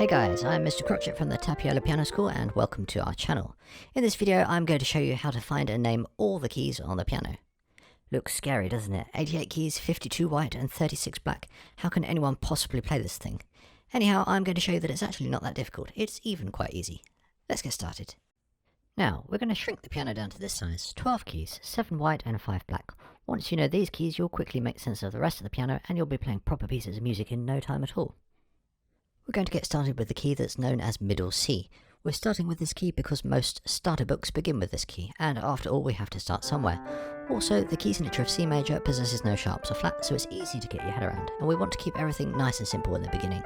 Hey guys, I'm Mr. Crotchet from the Tapiola Piano School and welcome to our channel. In this video I'm going to show you how to find and name all the keys on the piano. Looks scary, doesn't it? 88 keys, 52 white and 36 black. How can anyone possibly play this thing? Anyhow, I'm going to show you that it's actually not that difficult. It's even quite easy. Let's get started. Now, we're going to shrink the piano down to this size. 12 keys, 7 white and 5 black. Once you know these keys, you'll quickly make sense of the rest of the piano and you'll be playing proper pieces of music in no time at all. We're going to get started with the key that's known as middle C. We're starting with this key because most starter books begin with this key, and after all we have to start somewhere. Also, the key signature of C major possesses no sharps or flats, so it's easy to get your head around, and we want to keep everything nice and simple in the beginning.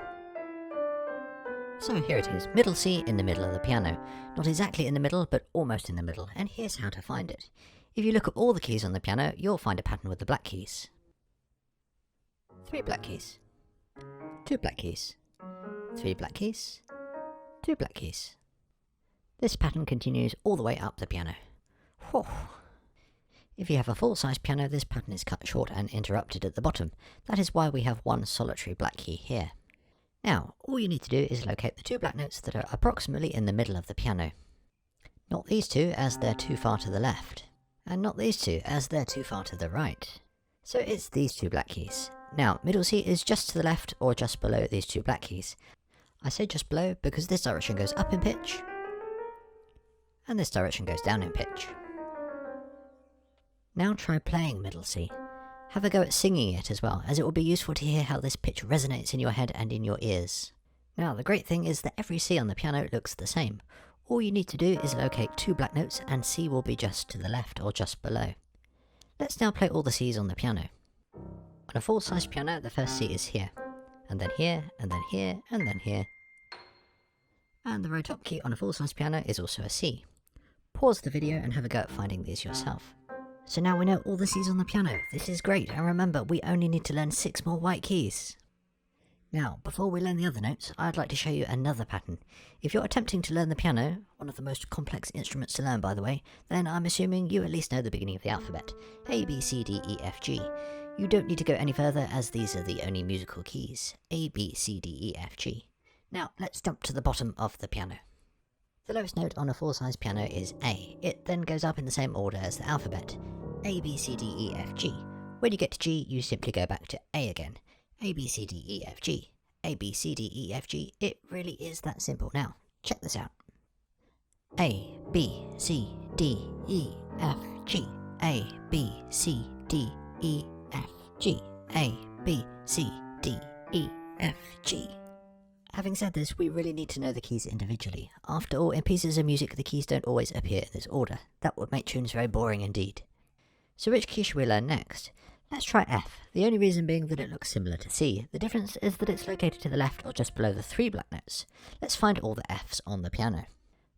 So here it is, middle C in the middle of the piano. Not exactly in the middle, but almost in the middle, and here's how to find it. If you look at all the keys on the piano, you'll find a pattern with the black keys. 3 black keys, 2 black keys, 3 black keys, 2 black keys. This pattern continues all the way up the piano. Whew. If you have a full-size piano, this pattern is cut short and interrupted at the bottom. That is why we have one solitary black key here. Now, all you need to do is locate the 2 black notes that are approximately in the middle of the piano. Not these two, as they're too far to the left. And not these two, as they're too far to the right. So it's these 2 black keys. Now, middle C is just to the left or just below these 2 black keys. I say just below because this direction goes up in pitch, and this direction goes down in pitch. Now try playing middle C. Have a go at singing it as well, as it will be useful to hear how this pitch resonates in your head and in your ears. Now the great thing is that every C on the piano looks the same. All you need to do is locate 2 black notes and C will be just to the left or just below. Let's now play all the Cs on the piano. On a full-size piano, the first C is here, and then here, and then here, and then here. And the very top key on a full-size piano is also a C. Pause the video and have a go at finding these yourself. So now we know all the Cs on the piano. This is great, and remember, we only need to learn 6 more white keys. Now, before we learn the other notes, I'd like to show you another pattern. If you're attempting to learn the piano, one of the most complex instruments to learn by the way, then I'm assuming you at least know the beginning of the alphabet. A, B, C, D, E, F, G. You don't need to go any further as these are the only musical keys. A, B, C, D, E, F, G. Now, let's jump to the bottom of the piano. The lowest note on a full-size piano is A. It then goes up in the same order as the alphabet. A, B, C, D, E, F, G. When you get to G, you simply go back to A again. A, B, C, D, E, F, G. A, B, C, D, E, F, G. It really is that simple. Now, check this out. A, B, C, D, E, F, G. A, B, C, D, E, F, G. A, B, C, D, E, F, G. Having said this, we really need to know the keys individually. After all, in pieces of music, the keys don't always appear in this order. That would make tunes very boring indeed. So which key should we learn next? Let's try F, the only reason being that it looks similar to C. The difference is that it's located to the left or just below the 3 black notes. Let's find all the Fs on the piano.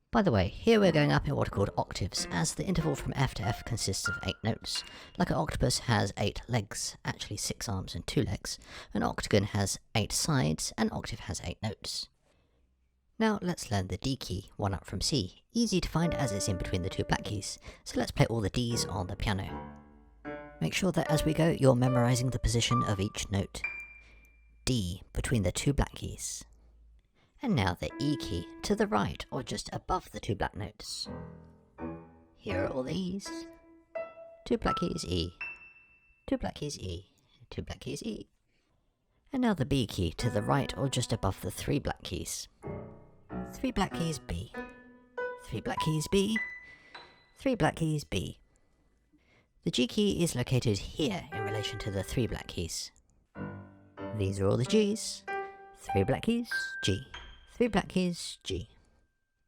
By the way, here we're going up in what are called octaves, as the interval from F to F consists of 8 notes. Like an octopus has 8 legs, actually 6 arms and 2 legs. An octagon has 8 sides, an octave has 8 notes. Now let's learn the D key, one up from C. Easy to find as it's in between the 2 black keys, so let's play all the Ds on the piano. Make sure that as we go, you're memorizing the position of each note. D between the 2 black keys. And now the E key, to the right or just above the 2 black notes. Here are all the E's. 2 black keys E, 2 black keys E, 2 black keys E. And now the B key, to the right or just above the 3 black keys. 3 black keys B, 3 black keys B, 3 black keys B. The G key is located here in relation to the 3 black keys. These are all the Gs. 3 black keys, G. 3 black keys, G.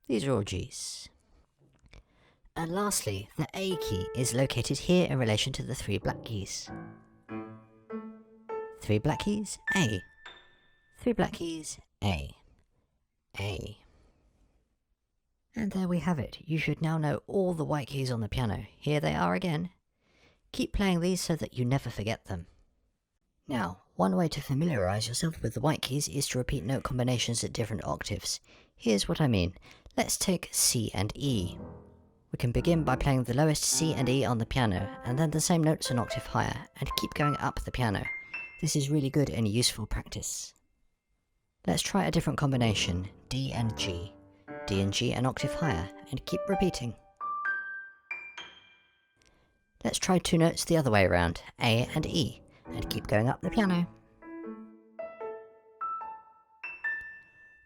These are all Gs. And lastly, the A key is located here in relation to the 3 black keys. 3 black keys, A. 3 black keys, A. A. And there we have it. You should now know all the white keys on the piano. Here they are again. Keep playing these so that you never forget them. Now, one way to familiarise yourself with the white keys is to repeat note combinations at different octaves. Here's what I mean. Let's take C and E. We can begin by playing the lowest C and E on the piano, and then the same notes an octave higher, and keep going up the piano. This is really good and useful practice. Let's try a different combination, D and G an octave higher, and keep repeating. Let's try two notes the other way around, A and E, and keep going up the piano.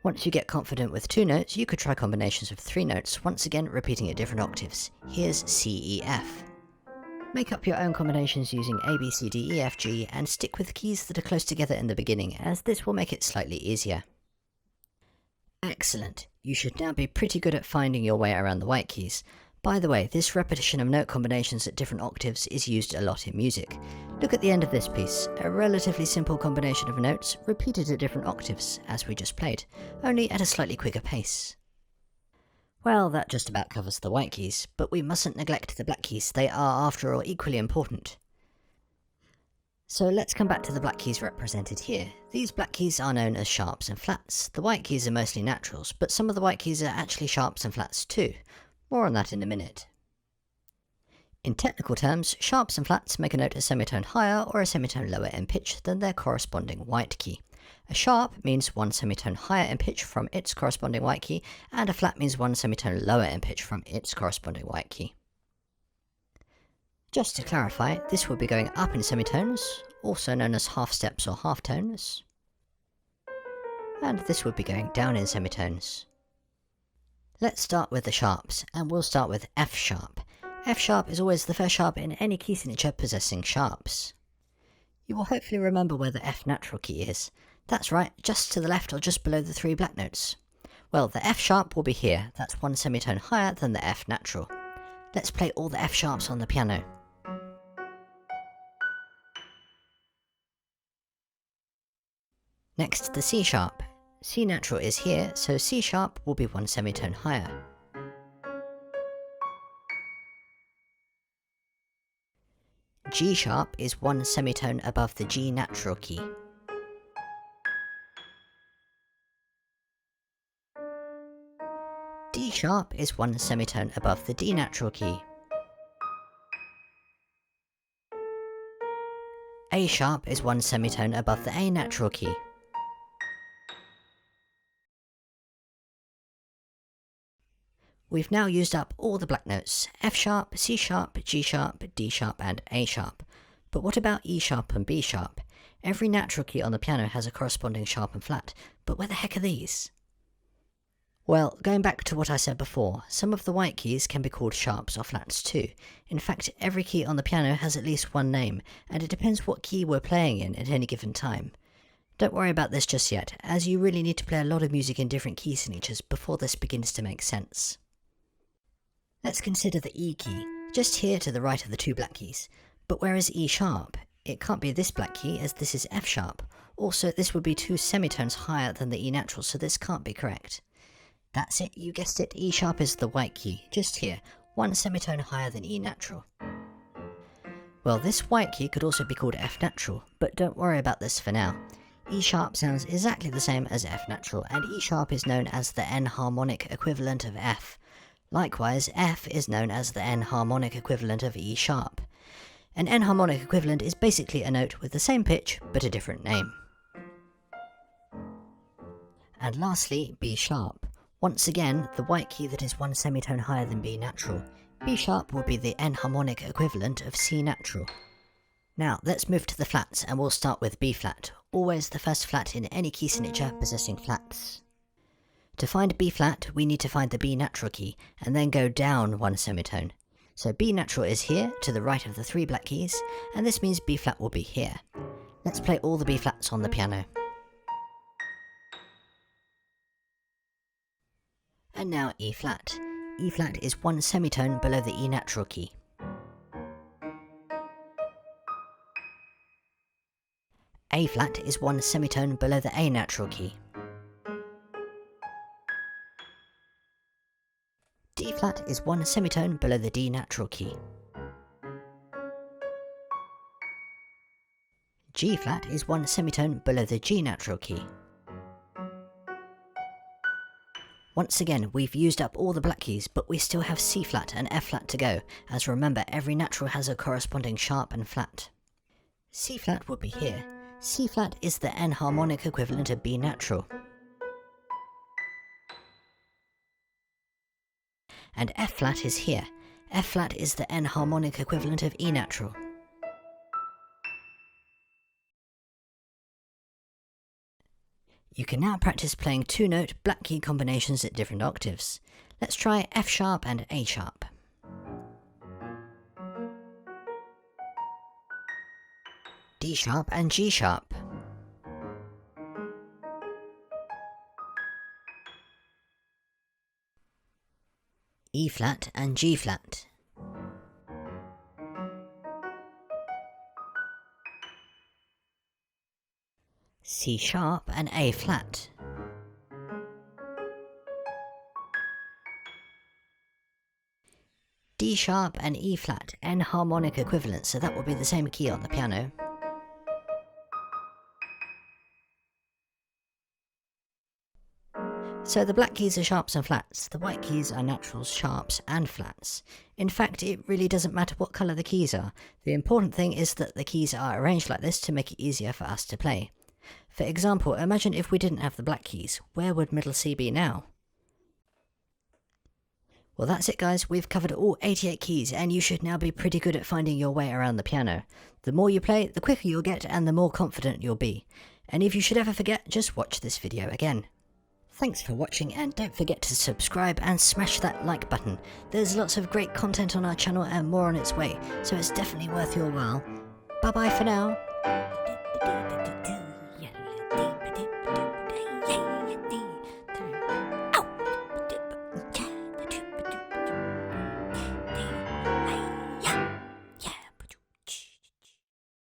Once you get confident with two notes, you could try combinations of three notes, once again repeating at different octaves. Here's C, E, F. Make up your own combinations using A, B, C, D, E, F, G, and stick with keys that are close together in the beginning, as this will make it slightly easier. Excellent! You should now be pretty good at finding your way around the white keys. By the way, this repetition of note combinations at different octaves is used a lot in music. Look at the end of this piece, a relatively simple combination of notes repeated at different octaves, as we just played, only at a slightly quicker pace. Well, that just about covers the white keys, but we mustn't neglect the black keys, they are after all equally important. So let's come back to the black keys represented here. These black keys are known as sharps and flats. The white keys are mostly naturals, but some of the white keys are actually sharps and flats too. More on that in a minute. In technical terms, sharps and flats make a note a semitone higher or a semitone lower in pitch than their corresponding white key. A sharp means one semitone higher in pitch from its corresponding white key, and a flat means one semitone lower in pitch from its corresponding white key. Just to clarify, this will be going up in semitones, also known as half steps or half tones, and this would be going down in semitones. Let's start with the sharps, and we'll start with F sharp. F sharp is always the first sharp in any key signature possessing sharps. You will hopefully remember where the F natural key is. That's right, just to the left or just below the three black notes. Well, the F sharp will be here, that's one semitone higher than the F natural. Let's play all the F sharps on the piano. Next, the C sharp. C natural is here, so C sharp will be one semitone higher. G sharp is one semitone above the G natural key. D sharp is one semitone above the D natural key. A sharp is one semitone above the A natural key. We've now used up all the black notes, F sharp, C sharp, G sharp, D sharp and A sharp. But what about E sharp and B sharp? Every natural key on the piano has a corresponding sharp and flat, but where the heck are these? Well, going back to what I said before, some of the white keys can be called sharps or flats too. In fact, every key on the piano has at least one name, and it depends what key we're playing in at any given time. Don't worry about this just yet, as you really need to play a lot of music in different key signatures before this begins to make sense. Let's consider the E key, just here to the right of the two black keys. But where is E sharp? It can't be this black key, as this is F sharp. Also, this would be two semitones higher than the E natural, so this can't be correct. That's it, you guessed it, E sharp is the white key, just here, one semitone higher than E natural. Well, this white key could also be called F natural, but don't worry about this for now. E sharp sounds exactly the same as F natural, and E sharp is known as the enharmonic equivalent of F. Likewise, F is known as the enharmonic equivalent of E sharp. An enharmonic equivalent is basically a note with the same pitch, but a different name. And lastly, B sharp. Once again, the white key that is one semitone higher than B natural. B sharp will be the enharmonic equivalent of C natural. Now, let's move to the flats, and we'll start with B flat, always the first flat in any key signature possessing flats. To find B flat, we need to find the B natural key, and then go down one semitone. So B natural is here, to the right of the three black keys, and this means B flat will be here. Let's play all the B flats on the piano. And now E flat. E flat is one semitone below the E natural key. A flat is one semitone below the A natural key. D flat is one semitone below the D natural key. G flat is one semitone below the G natural key. Once again, we've used up all the black keys, but we still have C flat and F flat to go, as remember every natural has a corresponding sharp and flat. C flat would be here. C flat is the enharmonic equivalent of B natural. and F flat is here. F flat is the enharmonic equivalent of E natural. You can now practice playing 2-note black key combinations at different octaves. Let's try F sharp and A sharp. D sharp and G sharp. E flat and G flat. C sharp and A flat. D sharp and E flat, enharmonic equivalent, so that will be the same key on the piano. So the black keys are sharps and flats, the white keys are naturals, sharps and flats. In fact, it really doesn't matter what colour the keys are. The important thing is that the keys are arranged like this to make it easier for us to play. For example, imagine if we didn't have the black keys, where would middle C be now? Well, that's it guys, we've covered all 88 keys and you should now be pretty good at finding your way around the piano. The more you play, the quicker you'll get and the more confident you'll be. And if you should ever forget, just watch this video again. Thanks for watching and don't forget to subscribe and smash that like button. There's lots of great content on our channel and more on its way, so it's definitely worth your while. Bye bye for now.